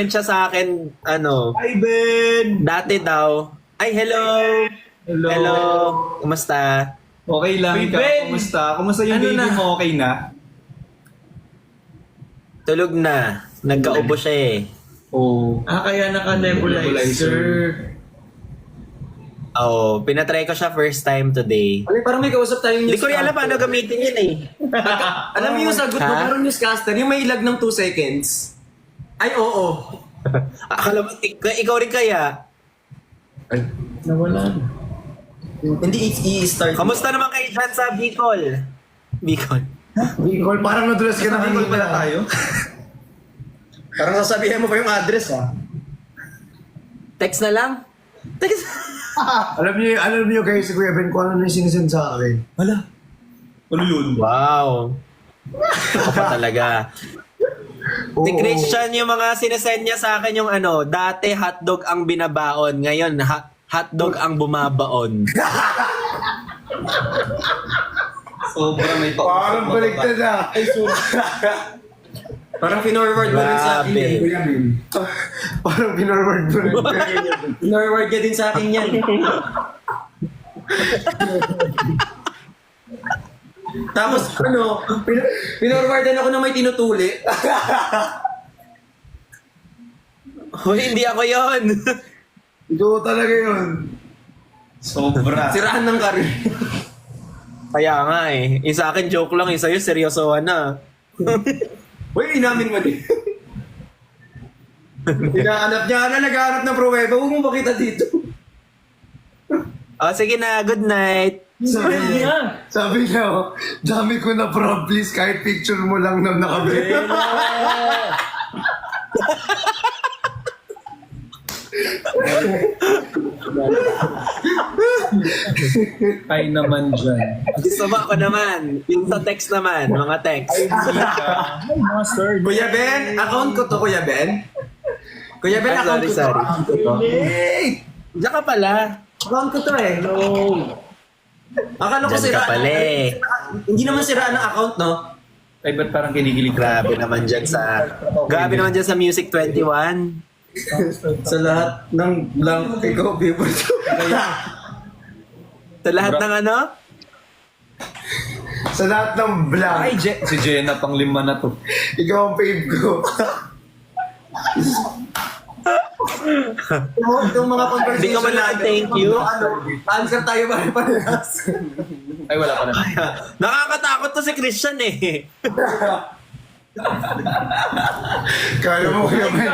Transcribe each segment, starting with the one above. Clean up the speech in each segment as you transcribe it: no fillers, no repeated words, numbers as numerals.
siya sa akin, ano, Hi, Ben! dati daw. Ay, hello! Hello! Hello! Kumusta? Okay lang, Hey, ikaw, Ben! kumusta? Kumusta yung Ano baby na? mo? Okay na? Tulog na. Nagkaubo siya eh. Oo. Kaya naka-nebulizer. Oo, pinatry ko siya first time today. Parang may kausap tayong Hindi ko rin alam newscaster. paano gamitin yun eh. Alam mo yung sagot mo, Ha? parang newscaster, yung may lag ng 2 seconds. Ay, oo. Akala mo, ikaw rin kaya? Ay, nawala na. Hindi i-start. Kamusta naman kayo dyan sa Bicol? Bicol. Bicol, parang nadulas ka na Bicol pala tayo? Parang sasabihin mo pa yung address, ha? Text na lang? Text. Alam niyo guys, si Kuya Ben, kung ano na yung sinisend sa akin. Wala. Ano yun? Wow. Ako pa talaga. Si Christian, yung mga sinesend niya sa akin yung ano, dati hotdog ang binabaon, ngayon hotdog ang bumabaon. Sobrang may pausap. Parang baliktad na. Ay, sorry. Parang pinorward mo rin sa akin yan. Grabe. Parang pinorward mo rin. Pinorward niya din sa akin yan. Tapos, ano, pinorwardan ako na may tinutuli. Hoy, hindi ako yon. Ito talaga yun. Sobra. Siraan ng karir. Kaya nga eh. Yung sa akin joke lang, yung sa'yo seryosohan na. Uy, inamin mo din. Hinahanap niya na, naghahanap ng pruweba. Huwag mo makita dito. Oh, sige na, good night. Sabi niya, oh, dami ko na prob, please, kahit picture mo lang na nakabit. Ay naman dyan. Gusto mo ako naman. Yung sa text naman, mga text. Ay, master. Kuya Ben, account ko to, Kuya Ben. Kuya Ben, Ay, account ko to. sorry. Account ko to. Hey! Diyan ka pala. Account ko to eh. No. Akala ko Diyan sira. ka pala eh. Hindi naman siraan ng account, no? Ay, ba't parang kinikilig ka? Grabe naman dyan sa Music 21. Sa lahat ng blank, ikaw, favorite ko. Sa lahat ng ano? Sa lahat ng blank, Ay, si Jenna, pang lima na to. ikaw ang fave ko. Yung mga conversation Hindi ka man lang thank you. Ano, answer tayo ba parehas? Ay, wala pa na. Nakakatakot to si Christian eh. Kala mo Kuya Ben,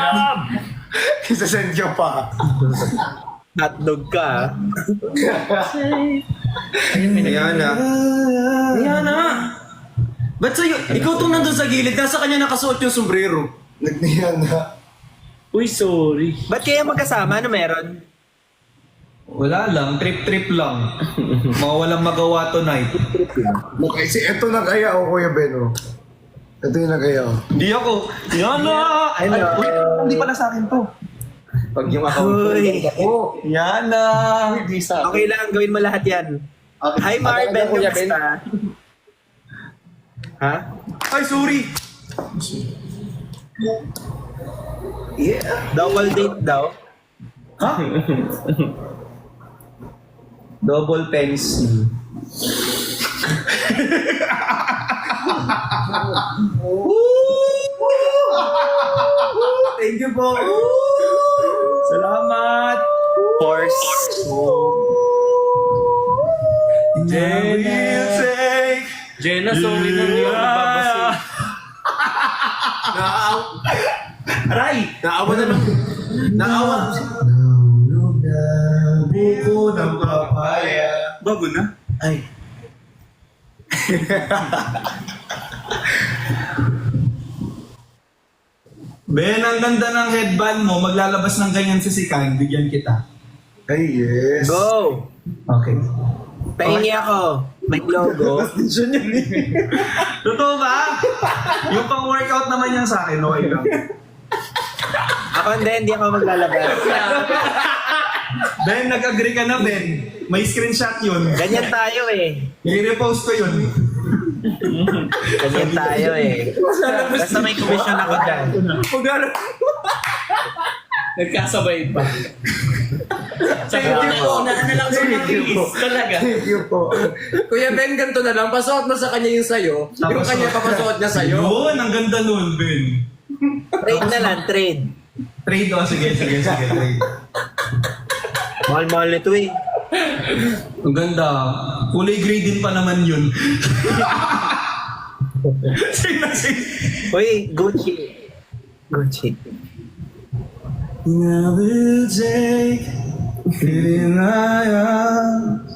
isasend ka pa. Hotdog ka. Ayan na. Ayan na. Ba't sa'yo? Ikaw itong nandun sa gilid, nasa kanya nakasuot yung sombrero. Nagniyan na. Uy, sorry. Ba't kaya magkasama? Ano meron? Wala lang, trip-trip lang. Mga walang magawa tonight. Okay, eto na kaya o Kuya Ben, oh. Ito yung nagaya, oh. Hindi ako. Yan na! Ay, uy, hindi pala sa akin to. Pag yung account ko. Uy. Yan na! Okay lang, gawin mo lahat yan. Hi Marben, kamusta? Ha? Ay, sorry. Double date daw? Ha? Double pens. Thank you po. Salamat! Force. Jenna, sorry na hindi ako nagbabasa. Aray! Naawa na lang. Naawa. Nahulog na buko ng papaya. Bago na? Ay. Ben, ang ganda ng headband mo. Maglalabas ng ganyan sa sikan. Bigyan kita. Ay, yes. Go! Okay. Pahingi ako. May logo. Totoo ba? Yung pang-workout naman yan sa akin, okay lang. Ako hindi ako maglalabas. Ben, nag-agree ka na, Ben. May screenshot yun. Ganyan tayo eh. I-repost ko yun. Ganyan tayo eh. Basta may commission ako dyan. Maglalabas. Nagkasabay pa. Sabi ko na, unahan na lang sa Maris. Talaga. Thank you po. Kuya Ben, ganito na lang. Pasuot mo sa kanya yung sayo. Yung kanya papasuot niya sa'yo. Yun, ang ganda nun, Ben. Trade na lang, trade. Trade o, sige, trade. Mahal-mahal nito eh. Ang ganda. Kulay gray din pa naman yun. Sing. Uy, Gucci. Gucci. I will take it in my arms.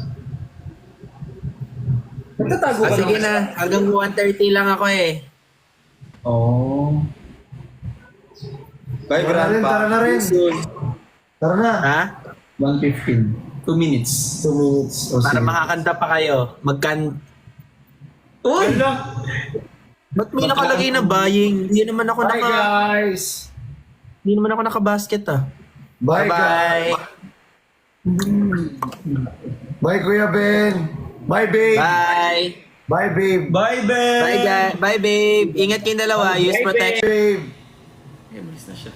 Nagtatago ka Sige naman. na, hanggang 1:30 lang ako eh. Oh. Bye, Tara na rin, tara na rin. Tara na. Ha? 1:15. 2 minutes. 2 minutes. O Para sige. makakanta pa kayo. Uy! Ba't may nakalagay na buying? Hindi naman ako Bye guys. Hindi naman ako naka-basket ah. Bye guys. Bye. Bye Kuya Ben. Bye babe. Bye. Bye babe. Bye, Ben! Bye guys. Bye babe. Ingat kayong dalawa. Use protection. Babe. Ay, malis na siya.